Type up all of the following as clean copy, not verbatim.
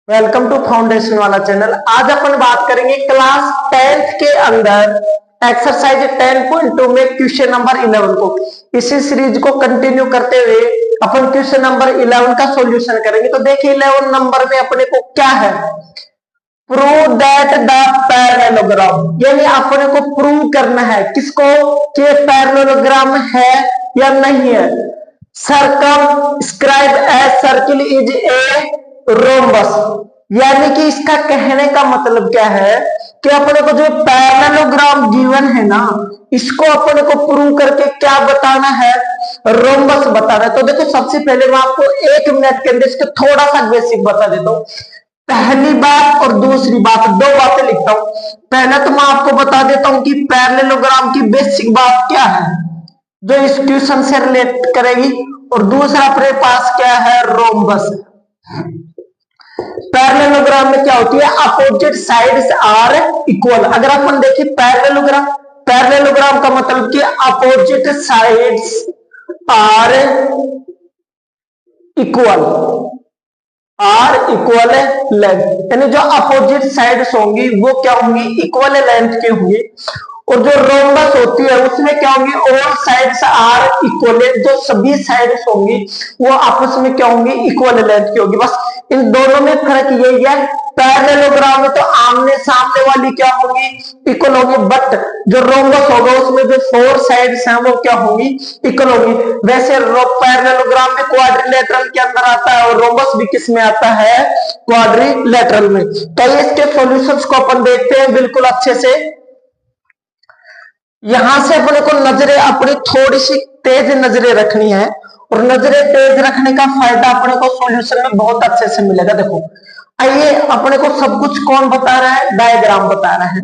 Welcome to foundation वाला channel. आज अपन बात करेंगे क्लास 10th के अंदर एक्सरसाइज 10.2 में क्वेश्चन नंबर 11 को। इसी सीरीज को कंटिन्यू करते हुए अपन क्वेश्चन नंबर 11 का सॉल्यूशन करेंगे। तो देखिए 11 नंबर में अपने को क्या है, प्रूव दैट द पैरेललोग्राम, यानी अपने को प्रूव करना है किसको कि पैरेललोग्राम है या नहीं है। Circumscribe a circle is a rhombus, यानी कि इसका कहने का मतलब क्या है कि अपने को जो पैरेललोग्राम गिवन है ना, इसको अपने को प्रूव करके क्या बताना है, रोम्बस बताना है। तो देखो सबसे पहले मैं आपको 1 मिनट के अंदर इसका थोड़ा सा बेसिक बता देता हूं। पहली बात और दूसरी बात, 2 बातें लिखता हूं। पहला तो मैं आपको बता देता हूं कि पैरेललोग्राम की बेसिक बात क्या है जो इस क्वेश्चन से रिलेट करेगी, और दूसरा अपने पास क्या है, रोम्बस। पैरेललोग्राम में क्या होती है, अपोजिट साइड्स आर इक्वल। अगर अपन देखिए पैरेललोग्राम का मतलब कि opposite sides are equal length, यानी जो अपोजिट साइड्स होंगी वो क्या होंगी, इक्वल लेंथ की होंगी। और जो रोम्बस होती है उसमें क्या होंगी, ऑल साइड्स आर इक्वल, जो सभी साइड्स होंगी वो आपस में क्या होंगी, इक्वल लेंथ की होगी। बस इन दोनों में फर्क यही है, पैरेललोग्राम में तो आमने सामने वाली क्या होगी, इक्वल होगी, बट जो रोम्बस होगा उसमें जो 4 साइड्स हैं वो क्या होगी, इक्वल होगी। वैसे पैरेललोग्राम में क्वाड्रिलेटरल के अंदर आता है और रोम्बस भी किस में आता है, क्वाड्रिलेटरल में। तो इसके सॉल्यूशंस को अपन देखते हैं बिल्कुल अच्छे से। यहां से अपने को नजरें अपनी थोड़ी सी तेज नजरें रखनी है, और नजरें तेज रखने का फायदा अपने को सॉल्यूशन में बहुत अच्छे से मिलेगा। देखो आइए, अपने को सब कुछ कौन बता रहा है, डायग्राम बता रहा है।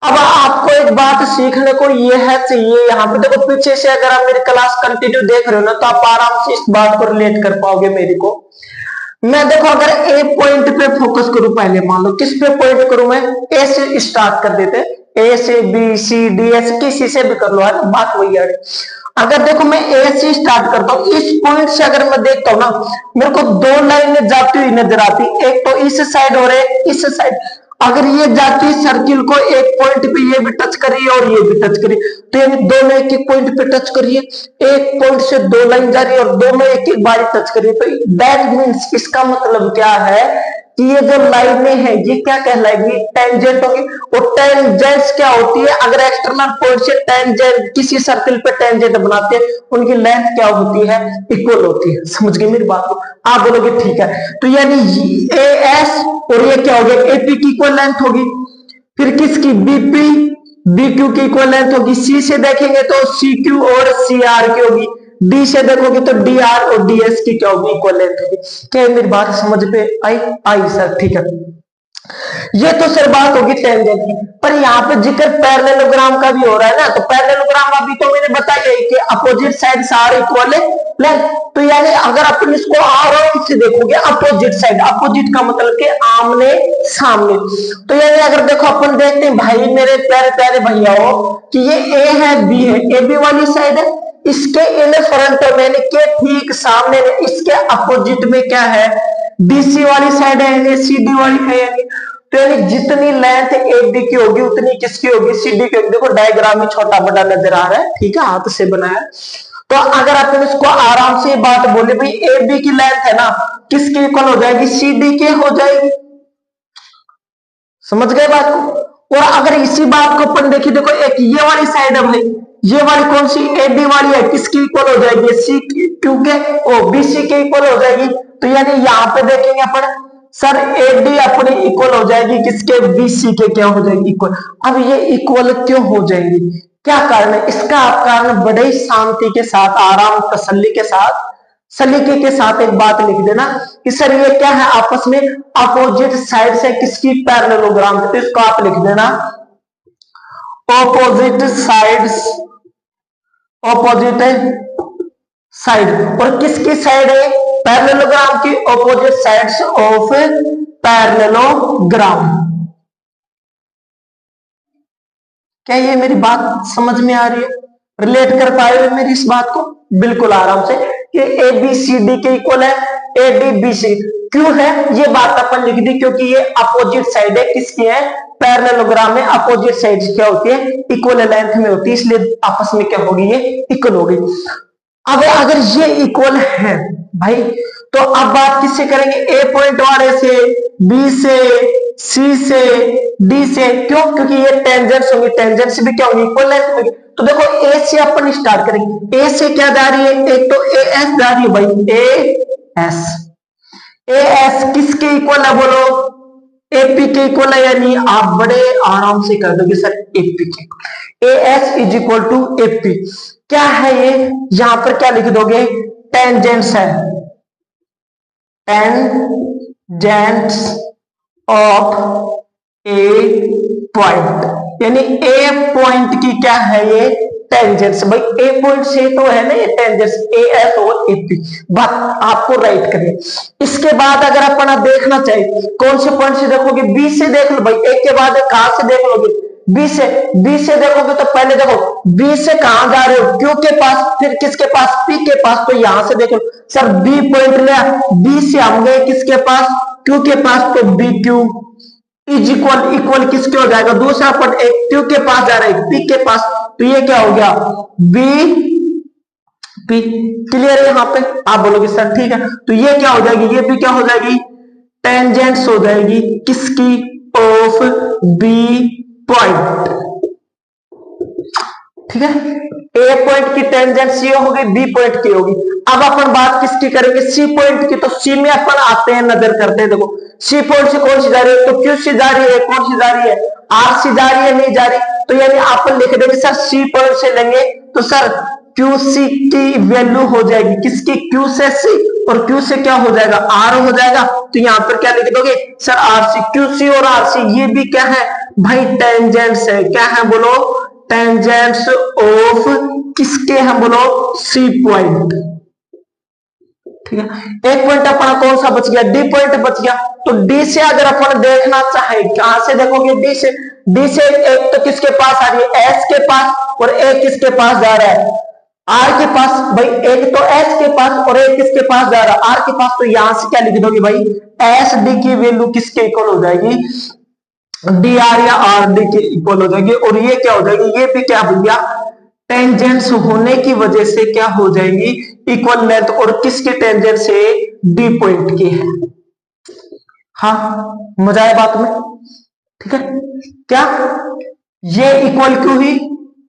अब आपको एक बात सीखने को ये है चाहिए, यहाँ पे देखो पीछे से अगर आप मेरी क्लास कंटिन्यू देख रहे हो ना तो आप आराम से इस बात को रिलेट कर पाओगे मेरी को। मैं देखो अगर ए पॉइंट पे फोकस करूं, पहले मान लो किस पे पॉइंट करूं, मैं ए से स्टार्ट कर देते, ए से बी सी डी एस किसी से भी कर लो, है ना, बात वही है। अगर देखो मैं ए से स्टार्ट करता हूं, इस पॉइंट से अगर मैं देखता हूं ना, मेरे को 2 लाइनें जाती हुई नजर आती, एक तो इस साइड और एक इस साइड। अगर ये जाती सर्किल को एक पॉइंट पे ये भी टच करिए और ये भी टच करिए, तो यानी दोनों एक एक पॉइंट पे टच करिए, एक पॉइंट से 2 लाइन जा रही है और दोनों एक एक बार टच करिए। तो दैट मीन्स इसका मतलब क्या है कि ये जो लाइनें हैं ये क्या कहलाएगी, टेंजेंट होगी। और टेंजेंट्स क्या होती है, अगर एक्सटर्नल पॉइंट से टेंजेंट किसी सर्कल पे टेंजेंट बनाते हैं उनकी लेंथ क्या होती है, इक्वल होती है। समझ गए मेरी बात को, आप बोलोगे ठीक है। तो यानी ए एस और ये क्या हो गया, एपी की इक्वल लेंथ होगी, फिर किसकी, बीपी बी क्यू की इक्वल लेंथ होगी, सी से देखेंगे तो सी क्यू और सी आर की होगी, डी से देखोगे तो डी आर और डी एस की क्या होगी, इक्वल लेंथ होगी। क्या मेरी बात समझ पे आई सर, ठीक है। ये तो सर बात होगी टेंजेंट की, पर यहाँ पे जिक्र पैरेललोग्राम का भी हो रहा है ना। तो पैरेललोग्राम अभी तो मैंने बताया कि opposite sides are equal length, तो यानी अगर अपन इसको आराम से देखोगे, अपोजिट साइड, अपोजिट का मतलब कि आमने सामने। तो यानी अगर देखो अपन देखते हैं भाई मेरे प्यारे प्यारे भैया हो कि ये ए है बी है, ए बी वाली साइड है, इसके इन फ्रंट में के ठीक सामने इसके अपोजिट में क्या है, बीसी वाली साइड है, यानी सीडी वाली है। यानी तो यानी जितनी लेंथ एबी की होगी उतनी किसकी होगी, सीडी की होगी। देखो डायग्राम में छोटा बड़ा नजर आ रहा है, ठीक है, हाथ से बनाया। तो अगर अपन इसको आराम से बात बोले भाई ए बी की लेंथ है ना, किसकी इक्वल हो जाएगी, सीडी के हो जाएगी। समझ गए बात को। और अगर इसी बात को अपन देखिए, देखो एक ये वाली साइड है भाई, ये वाली कौन सी, एडी वाली है, किसकी इक्वल हो जाएगी, सी क्योंकि ओ बीसी के इक्वल हो जाएगी। तो यानी यहाँ पे देखेंगे अपन सर एडी अपनी इक्वल हो जाएगी किसके, बीसी के क्या हो जाएगी, इक्वल। अब ये इक्वल क्यों हो जाएंगी, क्या कारण है इसका, आप कारण बड़े ही शांति के साथ, आराम तसल्ली के साथ, सलीके के साथ एक बात लिख देना कि सर ये क्या है, आपस में अपोजिट साइड से किसकी, पैरेललोग्राम। तो इसको आप लिख देना ऑपोजिट साइड्स, ऑपोजिट साइड। और किसकी साइड है, पैरेललोग्राम की ऑपोजिट साइड्स ऑफ पैरेललोग्राम। क्या ये मेरी बात समझ में आ रही है, रिलेट कर पाए हुए मेरी इस बात को बिल्कुल आराम से कि ए बी सी डी के इक्वल है, ए डी बी सी। क्यों है ये बात अपन लिख दी, क्योंकि ये अपोजिट साइड है, किसकी है, पैरेललोग्राम में अपोजिट साइड क्या होती है, इक्वल लेंथ में होती है, इसलिए आपस में क्या होगी, ये इक्वल होगी। अब अगर ये इक्वल है भाई, तो अब बात किससे करेंगे, ए पॉइंट वाले से, बी से, सी से, डी से, क्यों, क्योंकि ये टेंजेंट्स होंगे, टेंजेंट्स भी क्या होंगे, इक्वल लेंथ होंगे। तो देखो ए से अपन स्टार्ट करेंगे, ए से क्या जा रही है, एक तो ए एस जा रही है भाई, ए एस, ए एस किसके इक्वल है बोलो, एपी के इक्वल है, यानी आप बड़े आराम से कर दोगे सर एपी के, A S is equal to AP, क्या है ये, यहां पर क्या लिख दोगे, टेंजेंट्स है, टेंजेंट्स ऑफ ए पॉइंट, यानी ए पॉइंट की क्या है ये टेंजेंट्स, भाई ए पॉइंट से तो है ना ये टेंजेंट्स, ए एस और एपी, बात आपको राइट करिए। इसके बाद अगर अपना देखना चाहिए कौन से पॉइंट से देखोगे, बी से देख लो भाई, एक के बाद कहां से देख लोगे, बी से, बी से देखोगे तो पहले देखो बी से कहां जा रहे हो, क्यू के पास, फिर किसके पास, पी के पास, तो यहां से देखो सर बी पॉइंट लिया, बी से हम गए किसके पास, क्यू के पास, तो B Q is equal, equal किसके हो जाएगा, दूसरा पॉइंट एक क्यू के पास जा रहा है, पी के पास, तो ये क्या हो गया, बी पी, क्लियर है, यहां पे आप बोलोगे सर ठीक है, तो ये क्या हो जाएगी, ये भी क्या हो जाएगी, टेंजेंट्स हो जाएगी किसकी, ऑफ बी पॉइंट, ठीक है, ए पॉइंट की टेंजेंट्स ये होगी, बी पॉइंट की होगी। अब अपन बात किसकी करेंगे, सी पॉइंट की, तो सी में अपन आते हैं, नजर करते हैं, देखो सी पॉइंट से कौन सी जा रही है, तो क्यू सी जा रही है, कौन सी जा रही है, आर सी जा रही है, नहीं जा रही, तो यानी अपन लिख देंगे सर सी पॉइंट से लेंगे तो सर क्यू सी की वैल्यू हो जाएगी किसकी, क्यू से सी, और क्यू से क्या हो जाएगा, आर हो जाएगा, तो यहां पर क्या लिख दोगे sir R C, Q C और आर सी ये भी क्या है भाई, टेंजेंट्स है, क्या है बोलो, टेंजेंट्स ऑफ किसके हैं बोलो, सी पॉइंट, ठीक है। एक पॉइंट अपना कौन सा बच गया, डी पॉइंट बच गया, तो डी से अगर अपन देखना चाहे, कहां से देखोगे, डी से, डी से एक तो किसके पास आ रही है, एस के पास, और एक किसके पास जा रहा है, आर के पास, भाई एक तो एस के पास और एक किसके पास जा रहा है, आर के पास, तो यहां से क्या लिख दोगे भाई, एस डी की वैल्यू किसके इक्वल हो जाएगी, डी आर या आर डी के इक्वल हो जाएगी, और ये क्या हो जाएगी, ये भी क्या भैया, टेंजेंट्स होने की वजह से क्या हो जाएगी, इक्वल लेंथ, और किसकी टेंजेंट से, डी पॉइंट की है, हाँ मजा है बात में, ठीक है, क्या ये इक्वल क्यों ही,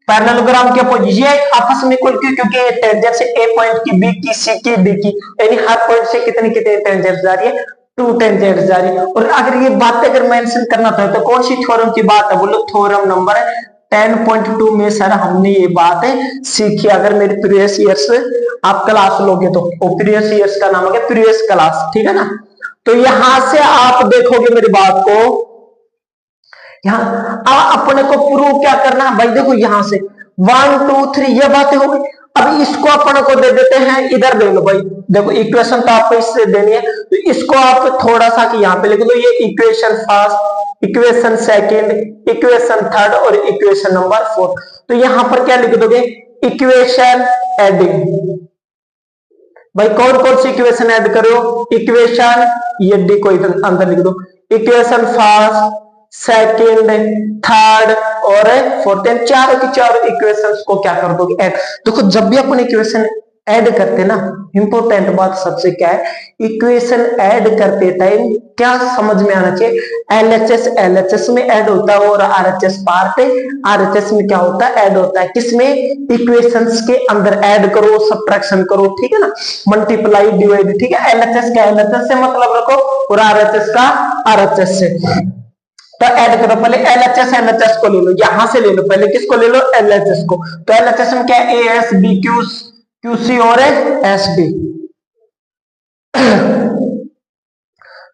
पैरेललोग्राम के अपोजिट, ये आपस में इक्वल क्यों, क्योंकि ये टेंजेंट से ए पॉइंट की, बी की, सी की, डी की, यानी हर पॉइंट से कितनी कितनी टेंजेंट जा रही है, 2 टेंजेंट जा रही है। और अगर ये बात अगर मेंशन करना था तो कौन सी थ्योरम की बात है, बोलो थ्योरम नंबर 10.2 में सर हमने ये बात सीखी, अगर मेरी प्रीवियस ईयर्स आप क्लास लोगे तो, प्रीवियस ईयर्स का नाम है प्रीवियस क्लास, ठीक है ना, तो यहां से आप देखोगे मेरी बात को, यहाँ अपने को प्रूव क्या करना है भाई, देखो यहां से 1 2 3 ये बातें हो गई, अब इसको अपन को दे देते हैं, इधर दे लो भाई, देखो इक्वेशन तो आपको इससे देनी है, तो इसको आप थोड़ा सा कि यहाँ पे लिख दो, ये equation first, equation second, equation third और इक्वेशन नंबर 4, तो यहां पर क्या लिख दोगे, इक्वेशन एडिंग, भाई कौन कौन सी इक्वेशन ऐड करो, इक्वेशन ये डी को इधर अंदर लिख दो, इक्वेशन फर्स्ट, सेकंड, थर्ड और फोर्थ, चारों की चारों इक्वेशंस को क्या कर दोगे ऐड। देखो जब भी अपन इक्वेशन ऐड करते ना, इंपॉर्टेंट बात सबसे क्या है, इक्वेशन ऐड करते टाइम क्या समझ में आना चाहिए, एलएचएस एलएचएस में ऐड होता है और आरएचएस पार्ट आरएचएस में क्या होता है, ऐड होता है, किसमें, इक्वेशंस के अंदर ऐड करो, सब्ट्रैक्शन करो, ठीक है ना, मल्टीप्लाई डिवाइड, ठीक है, एलएचएस का एलएचएस से मतलब रखो और आरएचएस का आरएचएस से, तो ऐड करो, पहले एलएचएस एलएचएस को ले लो, यहां से ले लो, पहले किसको ले लो, एलएचएस को, तो एलएचएस में क्या है, एएस बी क्यू क्यूसी और एसबी,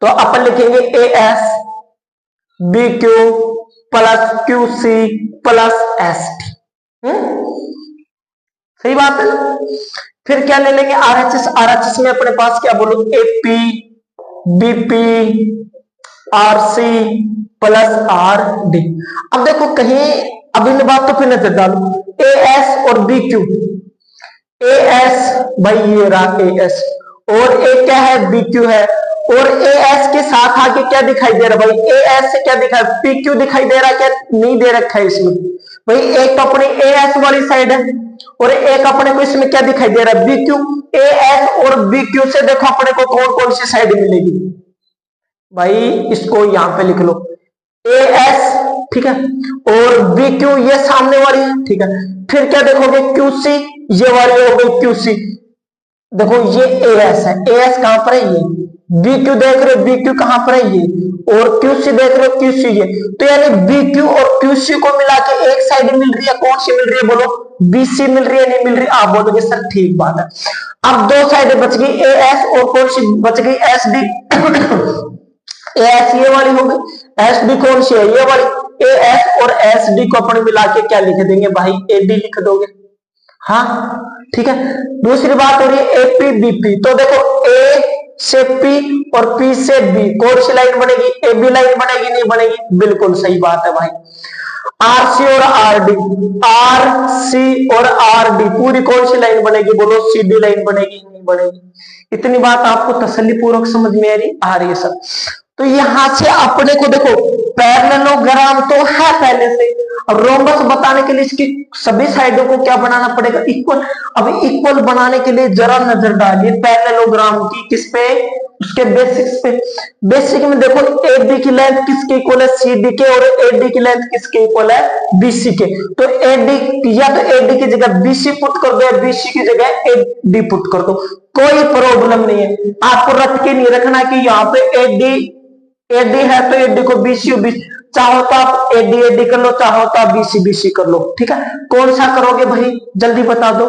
तो अपन लिखेंगे AS B Q plus QC plus ST, सही बात है ना। फिर क्या ले लेंगे, आरएचएस, आरएचएस में अपने पास क्या बोलो, AP BP RC plus R D. अब देखो कहीं, अब इन बातों पे नजर डालो, एएस और बी क्यू, एएस भाई ये रहा एएस, और एक क्या है, बी क्यू है, और ए एस के साथ आगे क्या दिखाई दे रहा है भाई, ए एस से क्या दिखा, पी क्यू दिखाई दे रहा है क्या, नहीं दे रखा है इसमें भाई। एक तो अपनी ए एस वाली साइड है और एक अपने को इसमें क्या दिखाई दे रहा है, बी क्यू। ए एस और बी क्यू से देखो अपने को कौन कौन सी साइड मिलेगी भाई, इसको यहां पे लिख लो, ए एस, ठीक है, और बी क्यू ये सामने वाली है, ठीक है। फिर क्या देखोगे, क्यू सी, ये वाली हो गई क्यू सी। देखो ये ए एस है, ए एस कहां पर है, ये बी क्यू देख रहे हो, बी क्यू कहां पर है, ये, और क्यू सी देख रहे हो, क्यू सी ये। तो यानी बी क्यू और क्यू सी को मिला के एक साइड मिल रही है, कौन सी मिल रही है बोलो, बी सी मिल रही है, नहीं मिल रही, आप बोलोगे सर ठीक बात है। अब दो साइडें बच गई, ए एस और कौन सी बच गई, एस डी। ए एस ये वाली हो गई, एस डी कौन सी है, ये वाली। ए एस और एस डी को अपन मिला के क्या लिख देंगे भाई, ए डी लिख दोगे, हाँ ठीक है। दूसरी बात हो रही है एपी बीपी, तो देखो ए से पी और पी से बी कौन सी लाइन बनेगी, ए बी लाइन बनेगी, नहीं बनेगी, बिल्कुल सही बात है भाई। आर सी और आर डी, आर सी और आर डी पूरी कौन सी लाइन बनेगी बोलो, सी डी लाइन बनेगी, नहीं बनेगी। इतनी बात आपको तसल्ली पूर्वक समझ में आ रही है सर। तो यहां से अपने को देखो पैरेललोग्राम तो है पहले से, अब रोम्बस बताने के लिए इसकी सभी साइडों को क्या बनाना पड़ेगा, इक्वल। अब इक्वल बनाने के लिए जरा नजर डालिए पैरेललोग्राम की, किस पे, उसके बेसिक्स पे। बेसिक में देखो ए बी की लेंथ किसके इक्वल है, सी डी के, और ए डी की लेंथ किसके इक्वल है, बी सी के। तो ए डी या तो ए डी की जगह बी सी पुट कर दो या बी सी की जगह ए डी पुट कर दो, कोई प्रॉब्लम नहीं है। आपको रख के नहीं रखना कि यहाँ पे एडी है तो एडी को बीसी, चाहो तो आप एडी कर लो, चाहो तो आप बीसी बीसी कर लो, ठीक है। कौन सा करोगे भाई जल्दी बता दो,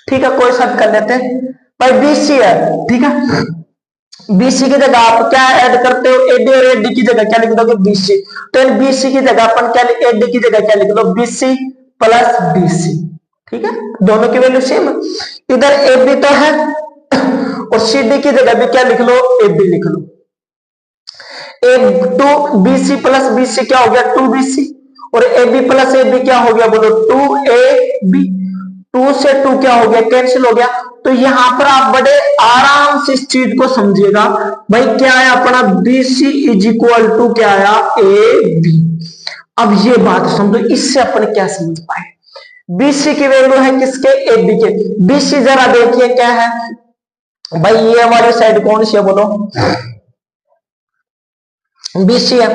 ठीक है, कोई सा कर लेते हैं भाई, बीसी है, ठीक है। बीसी की जगह आप क्या ऐड करते हो, एडी, और एडी की जगह क्या लिख दोगे, बीसी। तो बीसी की जगह अपन क्या, एडी की जगह क्या लिख लो, बीसी प्लस बीसी, ठीक है, दोनों की वैल्यू सेम है। इधर एबी तो है और सीडी की जगह भी क्या लिख लो, एबी लिख लो। टू बीसी प्लस बीसी क्या हो गया, टू बीसी, और A B plus A B क्या हो गया बोलो, टू ए बी। टू से टू क्या हो गया, कैंसिल हो गया। तो यहां पर आप बड़े आराम से इस चीज को समझिएगा भाई, क्या है अपना बीसी इज इक्वल टू क्या आया, ए बी। अब ये बात समझो, इससे अपन क्या समझ पाए, बीसी की वैल्यू है किसके, ए बी के। बीसी जरा देखिए क्या है भाई, ये वाली साइड कौन सी है बोलो, बीसी है,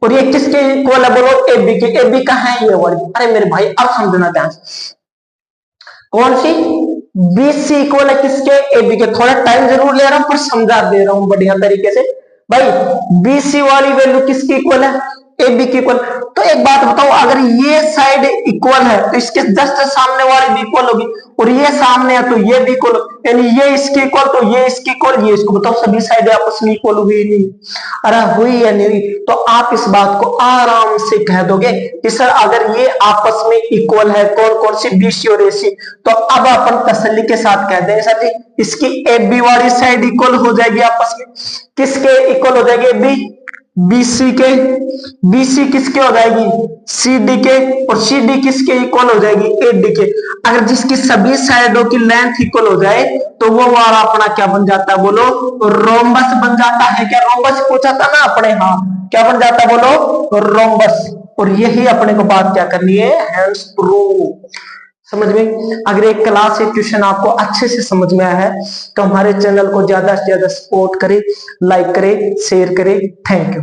और ये किसके इक्वल है बोलो, ए बी के। ए बी का है ये वाली, अरे मेरे भाई अब समझना ध्यान से, कौन सी, बीसी इक्वल है किसके, ए बी के। थोड़ा टाइम जरूर ले रहा हूं पर समझा दे रहा हूं बढ़िया तरीके से भाई। बीसी वाली वैल्यू किसकी इक्वल है, ए बी की इक्वल। तो एक बात बताओ, अगर ये साइड इक्वल है तो इसके जस्ट सामने वाली भी इक्वल होगी, और ये सामने है तो ये भी इक्वल, यानी ये इसकी इक्वल तो ये इसकी इक्वल, ये इसको। बताओ सभी साइड आपस में इक्वल हुई नहीं, अरे हुई या नहीं। तो आप इस बात को आराम से कह दोगे कि सर अगर ये आपस में इक्वल है, कौन कौन सी, बीसी और एसी, तो अब अपन तसल्ली के साथ कह दें सर जी इसकी ए बी वाली साइड इक्वल हो जाएगी आपस में, किसके इक्वल हो जाएगी, बी बीसी के, बीसी किसके हो जाएगी, सीडी के, और सीडी किसके इक्वल हो जाएगी, एडी के। अगर जिसकी सभी साइडों की लेंथ इक्वल हो जाए तो वो वाला अपना क्या बन जाता है बोलो, रोम्बस बन जाता है। क्या रोम्बस पूछा था ना अपने, हाँ क्या बन जाता है बोलो, रोम्बस। और यही अपने को बात क्या करनी है, हेंस प्रूव। समझ में, अगर एक क्लास एक ट्यूशन आपको अच्छे से समझ में आया है तो हमारे चैनल को ज्यादा से ज्यादा सपोर्ट करें, लाइक करें, शेयर करें। Thank you.